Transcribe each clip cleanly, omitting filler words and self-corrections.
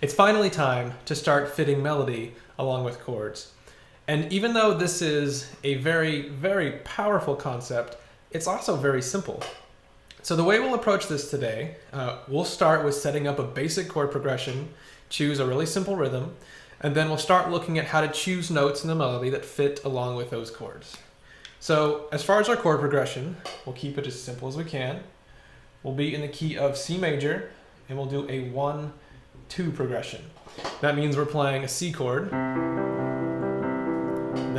It's finally time to start fitting melody along with chords. And even though this is a very, very powerful concept, it's also very simple. So the way we'll approach this today, we'll start with setting up a basic chord progression, choose a really simple rhythm, and then we'll start looking at how to choose notes in the melody that fit along with those chords. So as far as our chord progression, we'll keep it as simple as we can. We'll be in the key of C major, and we'll do a 1-2 progression. That means we're playing a C chord, then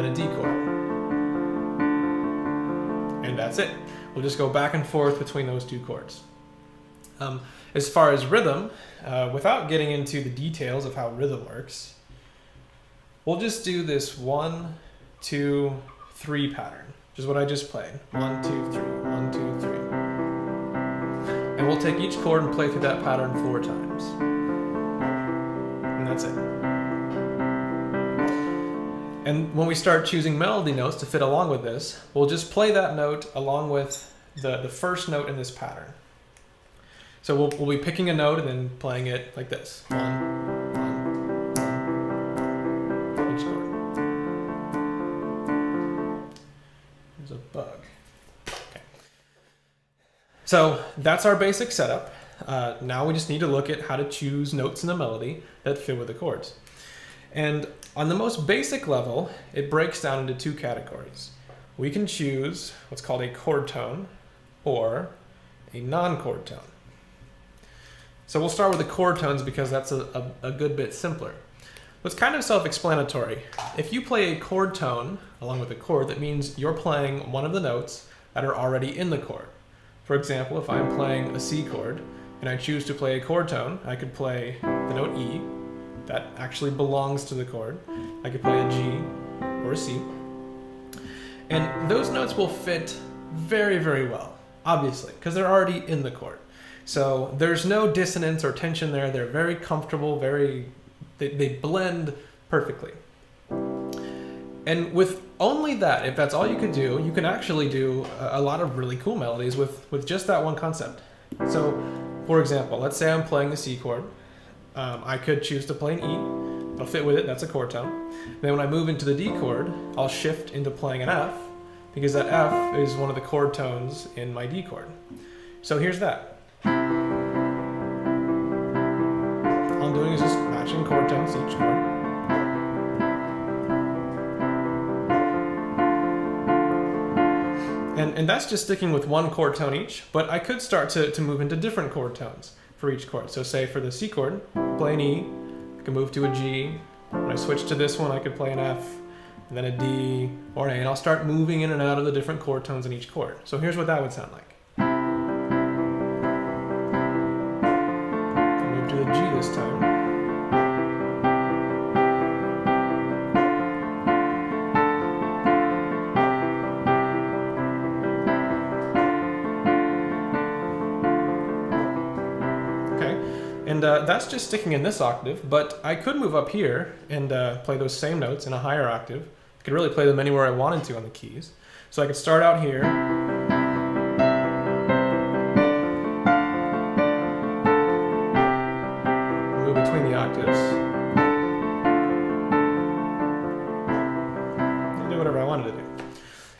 a D chord. And that's it. We'll just go back and forth between those two chords. As far as rhythm, without getting into the details of how rhythm works, we'll just do this 1, 2, 3 pattern, which is what I just played. 1, 2, 3, 1, 2, 3. And we'll take each chord and play through that pattern 4 times. And that's it. And when we start choosing melody notes to fit along with this, we'll just play that note along with the first note in this pattern. So we'll be picking a note and then playing it like this. 1, 1, 1. Each chord. There's a bug. Okay. So that's our basic setup. Now we just need to look at how to choose notes in the melody that fit with the chords. And on the most basic level, it breaks down into 2 categories. We can choose what's called a chord tone or a non-chord tone. So we'll start with the chord tones because that's a good bit simpler. It's kind of self-explanatory. If you play a chord tone along with a chord, that means you're playing one of the notes that are already in the chord. For example, if I'm playing a C chord and I choose to play a chord tone, I could play the note E. That actually belongs to the chord. I could play a G or a C. And those notes will fit very, very well, obviously, because they're already in the chord. So there's no dissonance or tension there. They're very comfortable, they blend perfectly. And with only that, if that's all you could do, you can actually do a lot of really cool melodies with just that one concept. So, for example, let's say I'm playing the C chord. I could choose to play an E. It'll fit with it. That's a chord tone. Then when I move into the D chord, I'll shift into playing an F because that F is one of the chord tones in my D chord. So here's that. All I'm doing is just matching chord tones to each chord. And that's just sticking with one chord tone each, but I could start to move into different chord tones for each chord. So say for the C chord, play an E, I can move to a G. When I switch to this one, I could play an F, and then a D, or an A, and I'll start moving in and out of the different chord tones in each chord. So here's what that would sound like. I'll move to a G this time. And that's just sticking in this octave, but I could move up here and play those same notes in a higher octave. I could really play them anywhere I wanted to on the keys. So I could start out here. Move between the octaves. And do whatever I wanted to do.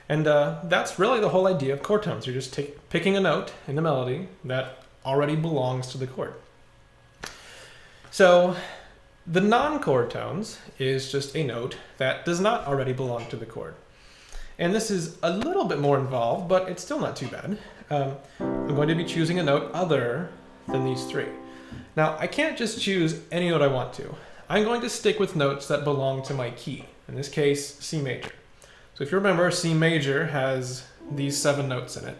And that's really the whole idea of chord tones. You're just picking a note in the melody that already belongs to the chord. So the non-chord tones is just a note that does not already belong to the chord. And this is a little bit more involved, but it's still not too bad. I'm going to be choosing a note other than these 3. Now, I can't just choose any note I want to. I'm going to stick with notes that belong to my key, in this case, C major. So if you remember, C major has these 7 notes in it.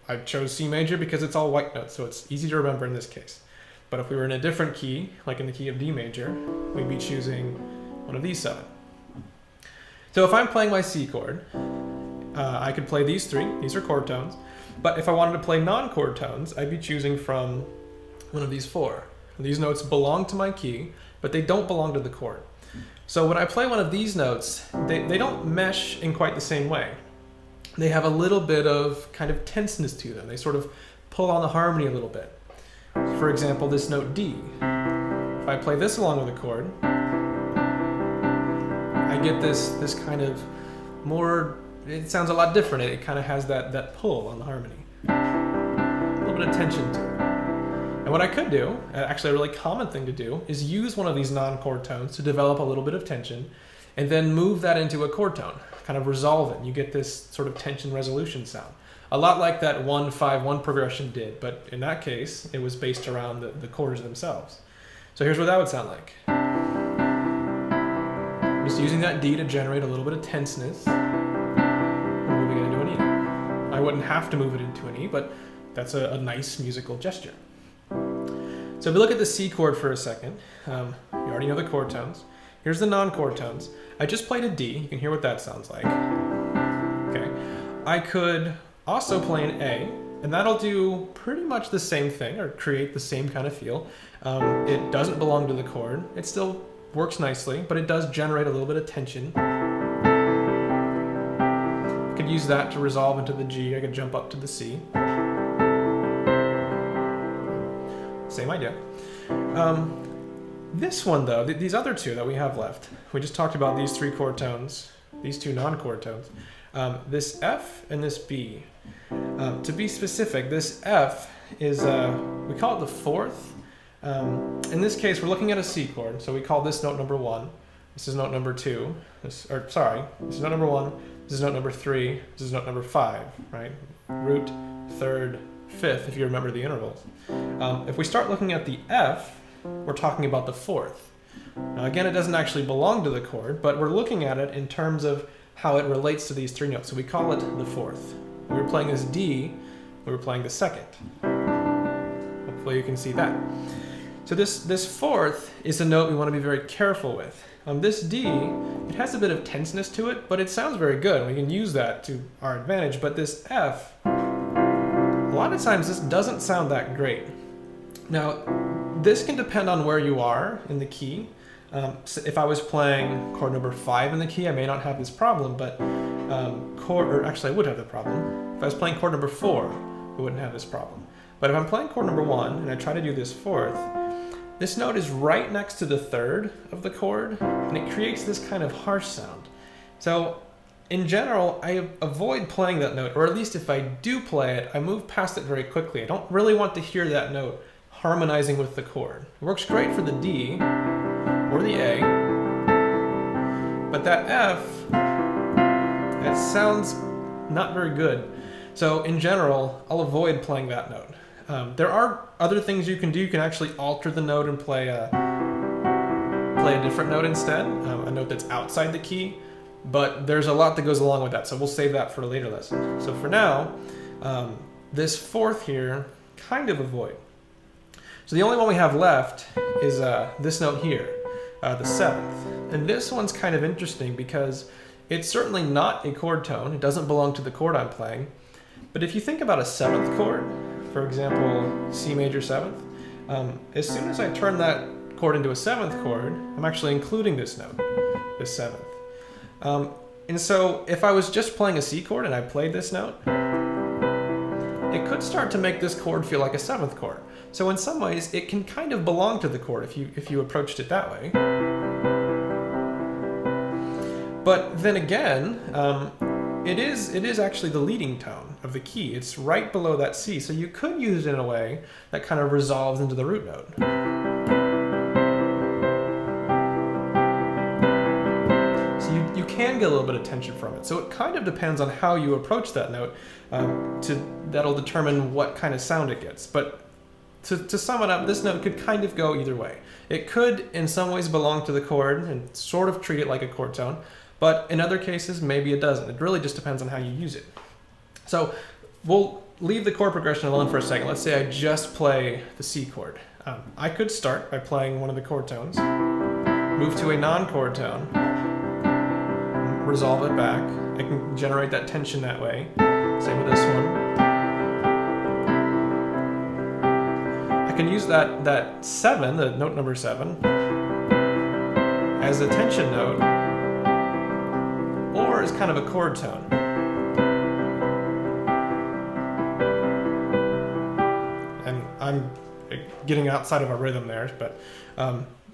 I chose C major because it's all white notes, so it's easy to remember in this case. But if we were in a different key, like in the key of D major, we'd be choosing one of these 7. So if I'm playing my C chord, I could play these 3. These are chord tones. But if I wanted to play non-chord tones, I'd be choosing from one of these 4. These notes belong to my key, but they don't belong to the chord. So when I play one of these notes, they don't mesh in quite the same way. They have a little bit of kind of tenseness to them. They sort of pull on the harmony a little bit. For example, this note D. if I play this along with a chord, I get this kind of more, it sounds a lot different. It kind of has that pull on the harmony. A little bit of tension to it. And what I could do, actually a really common thing to do, is use one of these non-chord tones to develop a little bit of tension and then move that into a chord tone, kind of resolve it. And you get this sort of tension resolution sound. A lot like that 1-5-1 progression did, but in that case, it was based around the chords themselves. So here's what that would sound like. Just using that D to generate a little bit of tenseness, and moving it into an E. I wouldn't have to move it into an E, but that's a nice musical gesture. So if we look at the C chord for a second, you already know the chord tones. Here's the non-chord tones. I just played a D. You can hear what that sounds like. Okay. I could also play an A, and that'll do pretty much the same thing, or create the same kind of feel. It doesn't belong to the chord. It still works nicely, but it does generate a little bit of tension. I could use that to resolve into the G. I could jump up to the C. Same idea. This one though, these other two that we have left, we just talked about these 3 chord tones, these 2 non-chord tones, this F and this B. To be specific, this F is, we call it the 4th. In this case, we're looking at a C chord, so we call this note number 1. This is note number 2. This is note number 1. This is note number 3. This is note number 5, right? Root, 3rd, 5th, if you remember the intervals. If we start looking at the F, we're talking about the 4th. Now again, it doesn't actually belong to the chord, but we're looking at it in terms of how it relates to these 3 notes. So we call it the 4th. We were playing this D, we were playing the 2nd. Hopefully you can see that. So this 4th is a note we want to be very careful with. This D, it has a bit of tenseness to it, but it sounds very good, and we can use that to our advantage. But this F, a lot of times this doesn't sound that great. Now, this can depend on where you are in the key. So if I was playing chord number 5 in the key, I may not have this problem, but actually I would have the problem. If I was playing chord number 4, I wouldn't have this problem. But if I'm playing chord number 1 and I try to do this 4th, this note is right next to the 3rd of the chord, and it creates this kind of harsh sound. So in general, I avoid playing that note, or at least if I do play it, I move past it very quickly. I don't really want to hear that note harmonizing with the chord. It works great for the D or the A, but that F, it sounds not very good. So in general, I'll avoid playing that note. There are other things you can do. You can actually alter the note and play a different note instead, a note that's outside the key, but there's a lot that goes along with that, so we'll save that for a later lesson. So for now, this 4th here, kind of avoid. So the only one we have left is this note here, the 7th. And this one's kind of interesting because it's certainly not a chord tone. It doesn't belong to the chord I'm playing. But if you think about a 7th chord, for example, C major 7th, as soon as I turn that chord into a 7th chord, I'm actually including this note, this 7th. And so if I was just playing a C chord and I played this note, it could start to make this chord feel like a 7th chord. So in some ways, it can kind of belong to the chord if you approached it that way. But then again, it is actually the leading tone of the key. It's right below that C, so you could use it in a way that kind of resolves into the root note. So you can get a little bit of tension from it. So it kind of depends on how you approach that note. That'll determine what kind of sound it gets. But to sum it up, this note could kind of go either way. It could, in some ways, belong to the chord and sort of treat it like a chord tone. But in other cases, maybe it doesn't. It really just depends on how you use it. So we'll leave the chord progression alone for a second. Let's say I just play the C chord. I could start by playing one of the chord tones, move to a non-chord tone, resolve it back. I can generate that tension that way. Same with this one. I can use that 7, the note number 7, as a tension note, or as kind of a chord tone. And getting outside of our rhythm there, but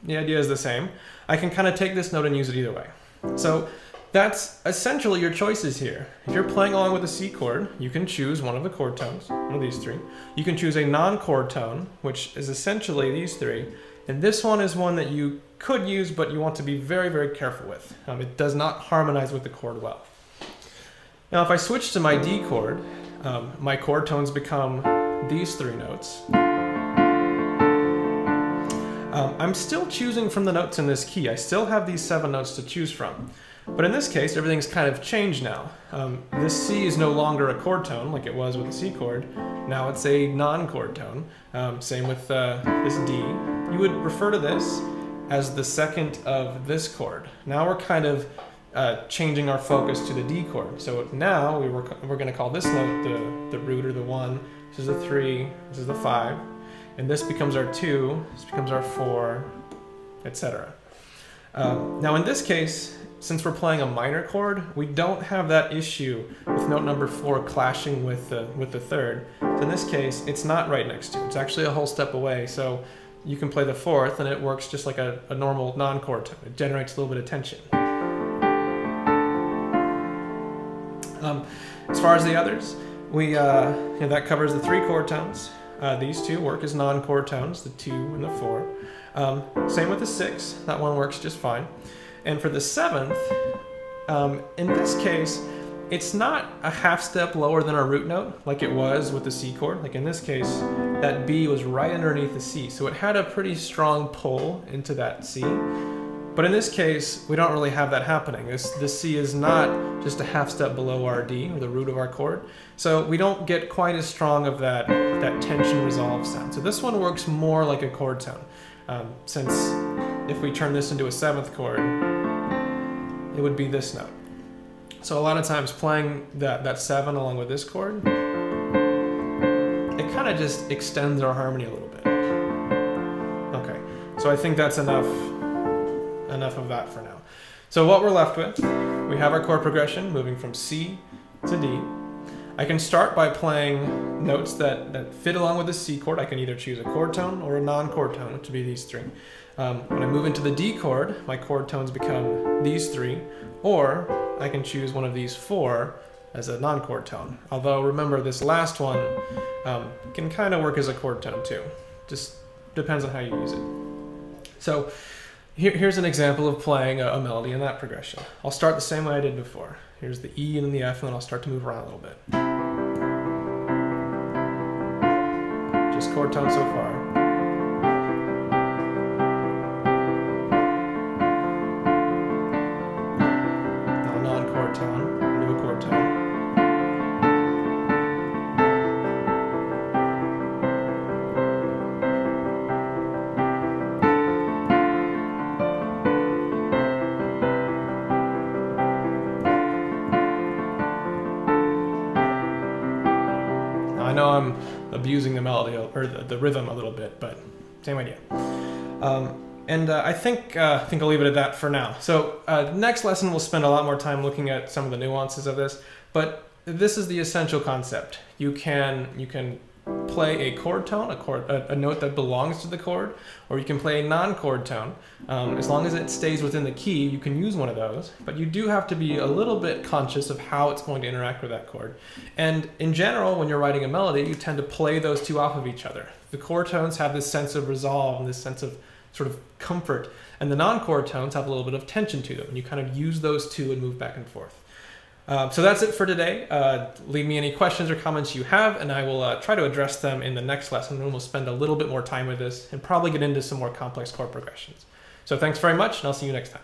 the idea is the same. I can kind of take this note and use it either way. So that's essentially your choices here. If you're playing along with a C chord, you can choose one of the chord tones, one of these three. You can choose a non-chord tone, which is essentially these three. And this one is one that you could use, but you want to be very, very careful with. It does not harmonize with the chord well. Now, if I switch to my D chord, my chord tones become these three notes. I'm still choosing from the notes in this key. I still have these 7 notes to choose from. But in this case, everything's kind of changed now. This C is no longer a chord tone like it was with the C chord. Now it's a non-chord tone. Same with this D. You would refer to this as the second of this chord. Now we're kind of changing our focus to the D chord. So now we're going to call this note the root or the 1. This is the 3. This is the 5. And this becomes our 2. This becomes our 4, etc. Now in this case, since we're playing a minor chord, we don't have that issue with note number 4 clashing with the third. So in this case, it's not right next to. It's actually a whole step away. So you can play the 4th, and it works just like a normal non-chord tone. It generates a little bit of tension. As far as the others, that covers the 3 chord tones. These 2 work as non-chord tones, the 2 and the 4. Same with the 6. That one works just fine. And for the 7th, in this case, it's not a half step lower than our root note like it was with the C chord. Like in this case, that B was right underneath the C. So it had a pretty strong pull into that C. But in this case, we don't really have that happening. This C is not just a half step below our D, or the root of our chord. So we don't get quite as strong of that tension resolve sound. So this one works more like a chord tone. Since if we turn this into a 7th chord, it would be this note. So a lot of times playing that 7 along with this chord, it kind of just extends our harmony a little bit. Okay, so I think that's enough of that for now. So what we're left with, we have our chord progression moving from C to D. I can start by playing notes that fit along with the C chord. I can either choose a chord tone or a non-chord tone, which would be these 3. When I move into the D chord, my chord tones become these 3, or I can choose one of these 4 as a non-chord tone. Although remember, this last one can kind of work as a chord tone too. Just depends on how you use it. So here's an example of playing a melody in that progression. I'll start the same way I did before. Here's the E and then the F, and then I'll start to move around a little bit. Just chord tone so far. Tone, into a chord tone. Now, I know I'm abusing the melody or the rhythm a little bit, but same idea. I think I'll leave it at that for now. So next lesson we'll spend a lot more time looking at some of the nuances of this, but this is the essential concept. You can play a chord tone, a note that belongs to the chord, or you can play a non-chord tone. As long as it stays within the key, you can use one of those, but you do have to be a little bit conscious of how it's going to interact with that chord. And in general, when you're writing a melody, you tend to play those 2 off of each other. The chord tones have this sense of resolve and this sense of sort of comfort, and the non-chord tones have a little bit of tension to them, and you kind of use those 2 and move back and forth. So that's it for today. Leave me any questions or comments you have, and I will try to address them in the next lesson, and we'll spend a little bit more time with this and probably get into some more complex chord progressions. So thanks very much, and I'll see you next time.